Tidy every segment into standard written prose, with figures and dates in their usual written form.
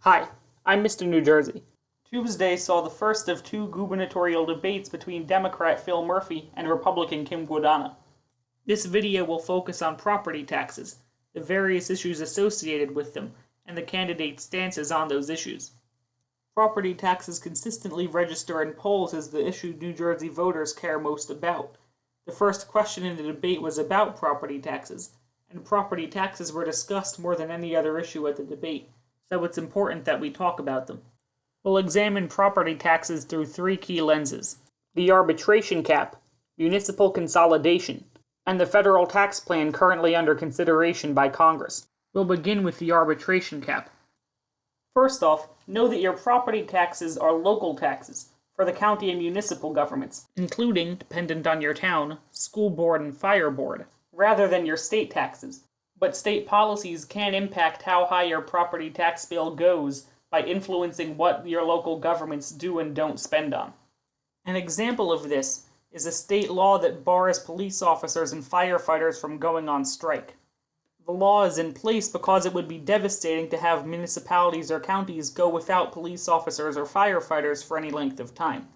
Hi, I'm Mr. New Jersey. Tuesday saw the first of two gubernatorial debates between Democrat Phil Murphy and Republican Kim Guadagno. This video will focus on property taxes, the various issues associated with them, and the candidates' stances on those issues. Property taxes consistently register in polls as the issue New Jersey voters care most about. The first question in the debate was about property taxes, and property taxes were discussed more than any other issue at the debate, so it's important that we talk about them. We'll examine property taxes through three key lenses: the arbitration cap, municipal consolidation, and the federal tax plan currently under consideration by Congress. We'll begin with the arbitration cap. First off, know that your property taxes are local taxes for the county and municipal governments, including, dependent on your town, school board and fire board, rather than your state taxes. But state policies can impact how high your property tax bill goes by influencing what your local governments do and don't spend on. An example of this is a state law that bars police officers and firefighters from going on strike. The law is in place because it would be devastating to have municipalities or counties go without police officers or firefighters for any length of time.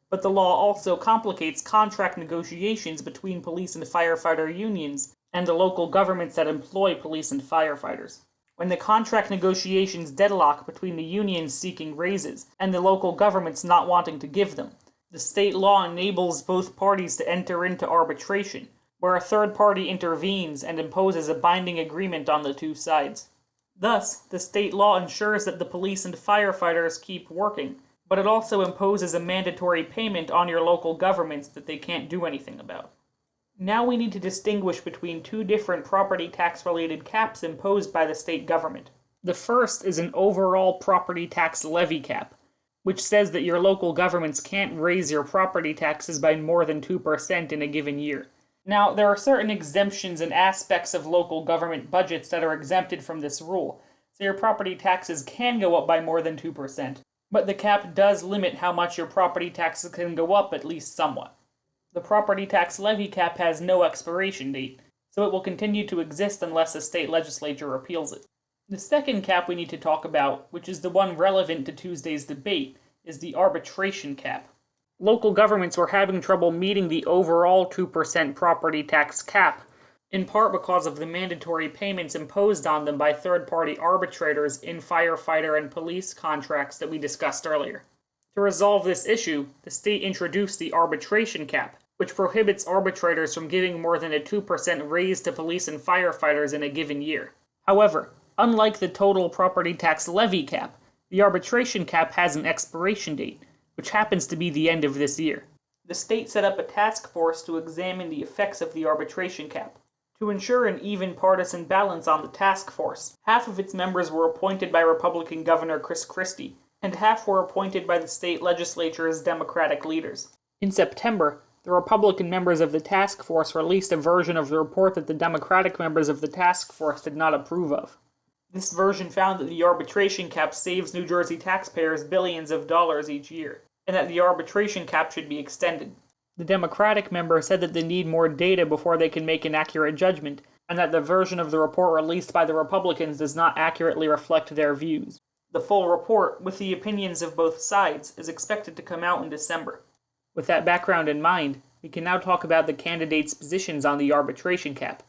But the law also complicates contract negotiations between police and firefighter unions and the local governments that employ police and firefighters. When the contract negotiations deadlock between the unions seeking raises and the local governments not wanting to give them, the state law enables both parties to enter into arbitration, where a third party intervenes and imposes a binding agreement on the two sides. Thus, the state law ensures that the police and firefighters keep working, but it also imposes a mandatory payment on your local governments that they can't do anything about. Now we need to distinguish between two different property tax-related caps imposed by the state government. The first is an overall property tax levy cap, which says that your local governments can't raise your property taxes by more than 2% in a given year. Now, there are certain exemptions and aspects of local government budgets that are exempted from this rule, so your property taxes can go up by more than 2%, but the cap does limit how much your property taxes can go up, at least somewhat. The property tax levy cap has no expiration date, so it will continue to exist unless a state legislature repeals it. The second cap we need to talk about, which is the one relevant to Tuesday's debate, is the arbitration cap. Local governments were having trouble meeting the overall 2% property tax cap, in part because of the mandatory payments imposed on them by third-party arbitrators in firefighter and police contracts that we discussed earlier. To resolve this issue, the state introduced the arbitration cap, which prohibits arbitrators from giving more than a 2% raise to police and firefighters in a given year. However, unlike the total property tax levy cap, the arbitration cap has an expiration date, which happens to be the end of this year. The state set up a task force to examine the effects of the arbitration cap. To ensure an even partisan balance on the task force, half of its members were appointed by Republican Governor Chris Christie, and half were appointed by the state legislature's Democratic leaders. In September, the Republican members of the task force released a version of the report that the Democratic members of the task force did not approve of. This version found that the arbitration cap saves New Jersey taxpayers billions of dollars each year, and that the arbitration cap should be extended. The Democratic member said that they need more data before they can make an accurate judgment, and that the version of the report released by the Republicans does not accurately reflect their views. The full report, with the opinions of both sides, is expected to come out in December. With that background in mind, we can now talk about the candidates' positions on the arbitration cap.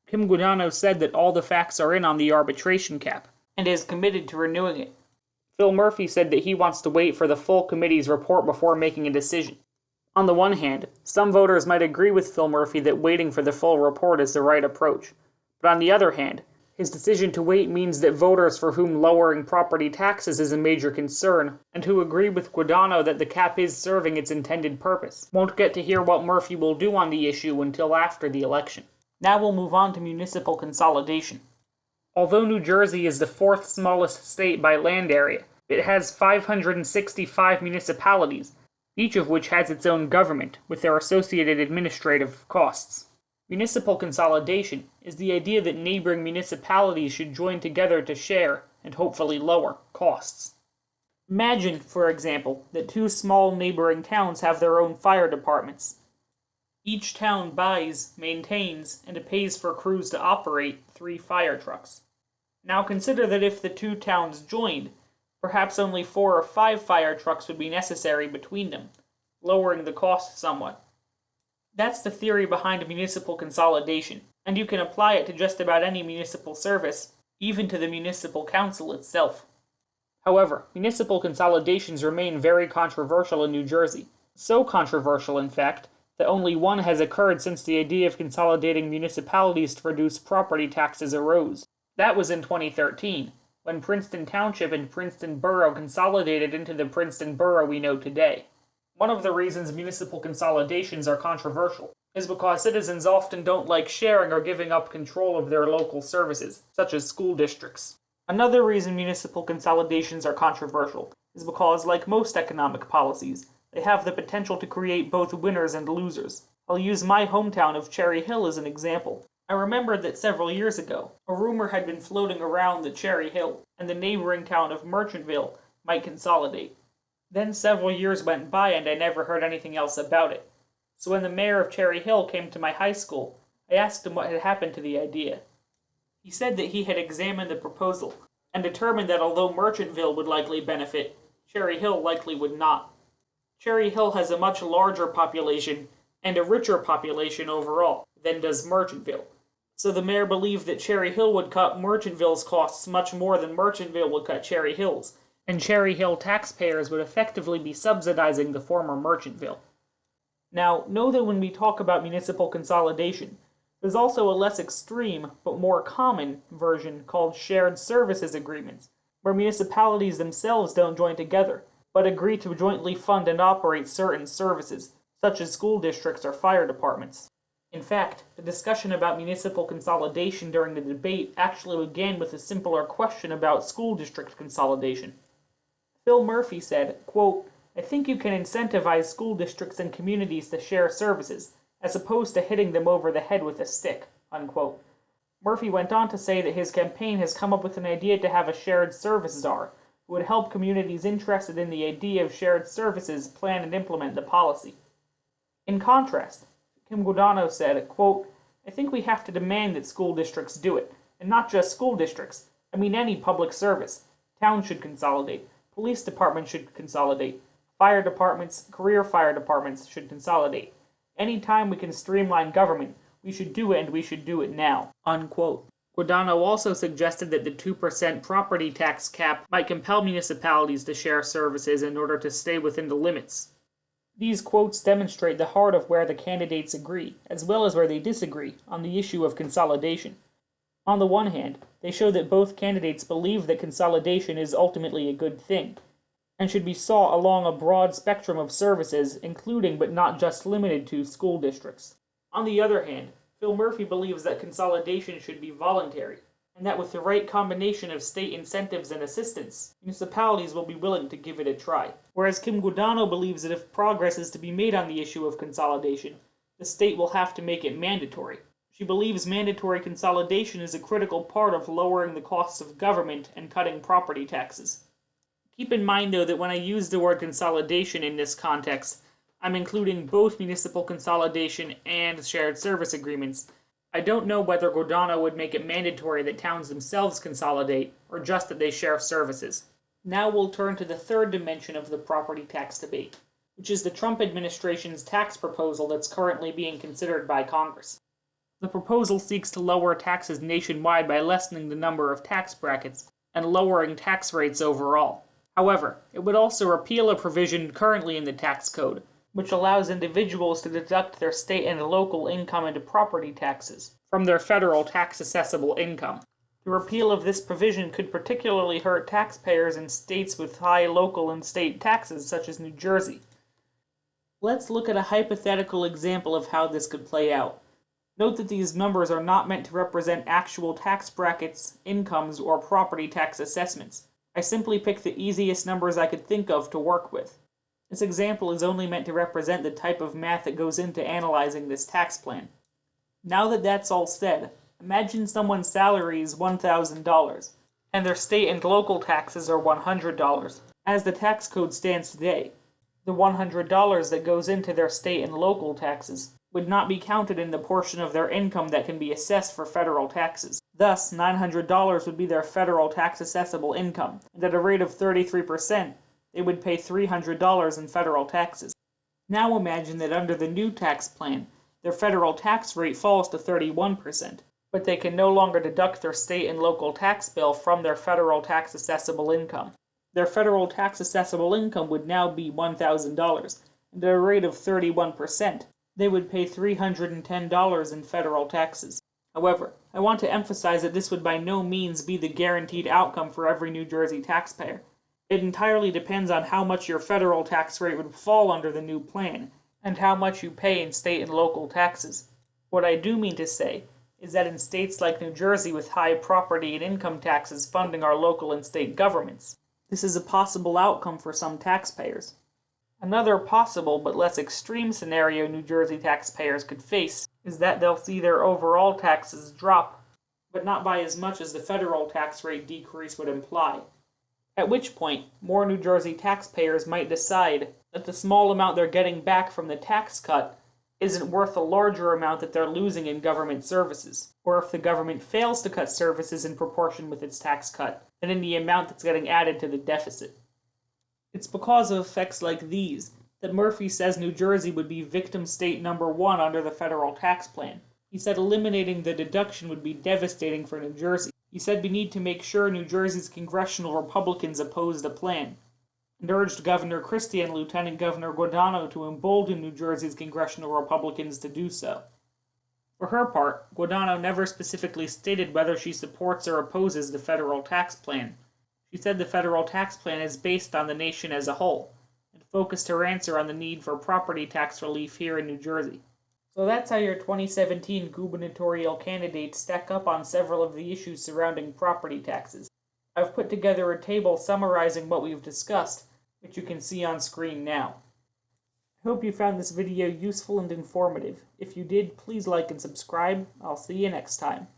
Kim Guadagno said that all the facts are in on the arbitration cap, and is committed to renewing it. Phil Murphy said that he wants to wait for the full committee's report before making a decision. On the one hand, some voters might agree with Phil Murphy that waiting for the full report is the right approach. But on the other hand, his decision to wait means that voters for whom lowering property taxes is a major concern, and who agree with Guadagno that the cap is serving its intended purpose, won't get to hear what Murphy will do on the issue until after the election. Now we'll move on to municipal consolidation. Although New Jersey is the fourth smallest state by land area, it has 565 municipalities, each of which has its own government, with their associated administrative costs. Municipal consolidation is the idea that neighboring municipalities should join together to share, and hopefully lower, costs. Imagine, for example, that two small neighboring towns have their own fire departments. Each town buys, maintains, and pays for crews to operate 3 fire trucks. Now consider that if the two towns joined, Perhaps only 4 or 5 fire trucks would be necessary between them, lowering the cost somewhat. That's the theory behind municipal consolidation, and you can apply it to just about any municipal service, even to the municipal council itself. However, municipal consolidations remain very controversial in New Jersey. So controversial, in fact, that only one has occurred since the idea of consolidating municipalities to reduce property taxes arose. That was in 2013, when Princeton Township and Princeton Borough consolidated into the Princeton Borough we know today. One of the reasons municipal consolidations are controversial is because citizens often don't like sharing or giving up control of their local services, such as school districts. Another reason municipal consolidations are controversial is because, like most economic policies, they have the potential to create both winners and losers. I'll use my hometown of Cherry Hill as an example. I remembered that several years ago, a rumor had been floating around that Cherry Hill and the neighboring town of Merchantville might consolidate. Then several years went by and I never heard anything else about it. So when the mayor of Cherry Hill came to my high school, I asked him what had happened to the idea. He said that he had examined the proposal and determined that although Merchantville would likely benefit, Cherry Hill likely would not. Cherry Hill has a much larger population and a richer population overall than does Merchantville. So the mayor believed that Cherry Hill would cut Merchantville's costs much more than Merchantville would cut Cherry Hill's, and Cherry Hill taxpayers would effectively be subsidizing the former Merchantville. Now, know that when we talk about municipal consolidation, there's also a less extreme, but more common version called shared services agreements, where municipalities themselves don't join together, but agree to jointly fund and operate certain services, such as school districts or fire departments. In fact, the discussion about municipal consolidation during the debate actually began with a simpler question about school district consolidation. Phil Murphy said, quote, "I think you can incentivize school districts and communities to share services, as opposed to hitting them over the head with a stick," unquote. Murphy went on to say that his campaign has come up with an idea to have a shared service czar, who would help communities interested in the idea of shared services plan and implement the policy. In contrast, Kim Guadagno said, quote, "I think we have to demand that school districts do it, and not just school districts. I mean any public service. Towns should consolidate. Police departments should consolidate. Fire departments, career fire departments should consolidate. Any time we can streamline government, we should do it and we should do it now," unquote. Guadagno also suggested that the 2% property tax cap might compel municipalities to share services in order to stay within the limits. These quotes demonstrate the heart of where the candidates agree, as well as where they disagree, on the issue of consolidation. On the one hand, they show that both candidates believe that consolidation is ultimately a good thing, and should be sought along a broad spectrum of services, including but not just limited to school districts. On the other hand, Phil Murphy believes that consolidation should be voluntary, and that with the right combination of state incentives and assistance, municipalities will be willing to give it a try. Whereas Kim Guadagno believes that if progress is to be made on the issue of consolidation, the state will have to make it mandatory. She believes mandatory consolidation is a critical part of lowering the costs of government and cutting property taxes. Keep in mind, though, that when I use the word consolidation in this context, I'm including both municipal consolidation and shared service agreements. I don't know whether Guadagno would make it mandatory that towns themselves consolidate, or just that they share services. Now we'll turn to the third dimension of the property tax debate, which is the Trump administration's tax proposal that's currently being considered by Congress. The proposal seeks to lower taxes nationwide by lessening the number of tax brackets and lowering tax rates overall. However, it would also repeal a provision currently in the tax code, which allows individuals to deduct their state and local income and property taxes from their federal tax-assessable income. The repeal of this provision could particularly hurt taxpayers in states with high local and state taxes, such as New Jersey. Let's look at a hypothetical example of how this could play out. Note that these numbers are not meant to represent actual tax brackets, incomes, or property tax assessments. I simply picked the easiest numbers I could think of to work with. This example is only meant to represent the type of math that goes into analyzing this tax plan. Now that that's all said, imagine someone's salary is $1,000, and their state and local taxes are $100. As the tax code stands today, the $100 that goes into their state and local taxes would not be counted in the portion of their income that can be assessed for federal taxes. Thus, $900 would be their federal tax assessable income, and at a rate of 33%, they would pay $300 in federal taxes. Now imagine that under the new tax plan, their federal tax rate falls to 31%, but they can no longer deduct their state and local tax bill from their federal tax assessable income. Their federal tax assessable income would now be $1,000, and at a rate of 31%, they would pay $310 in federal taxes. However, I want to emphasize that this would by no means be the guaranteed outcome for every New Jersey taxpayer. It entirely depends on how much your federal tax rate would fall under the new plan, and how much you pay in state and local taxes. What I do mean to say is that in states like New Jersey with high property and income taxes funding our local and state governments, this is a possible outcome for some taxpayers. Another possible but less extreme scenario New Jersey taxpayers could face is that they'll see their overall taxes drop, but not by as much as the federal tax rate decrease would imply. At which point, more New Jersey taxpayers might decide that the small amount they're getting back from the tax cut isn't worth the larger amount that they're losing in government services, or if the government fails to cut services in proportion with its tax cut, then in the amount that's getting added to the deficit. It's because of effects like these that Murphy says New Jersey would be victim state number 1 under the federal tax plan. He said eliminating the deduction would be devastating for New Jersey. He said we need to make sure New Jersey's congressional Republicans oppose the plan, and urged Governor Christie and Lieutenant Governor Guadagno to embolden New Jersey's congressional Republicans to do so. For her part, Guadagno never specifically stated whether she supports or opposes the federal tax plan. She said the federal tax plan is based on the nation as a whole, and focused her answer on the need for property tax relief here in New Jersey. So that's how your 2017 gubernatorial candidates stack up on several of the issues surrounding property taxes. I've put together a table summarizing what we've discussed, which you can see on screen now. I hope you found this video useful and informative. If you did, please like and subscribe. I'll see you next time.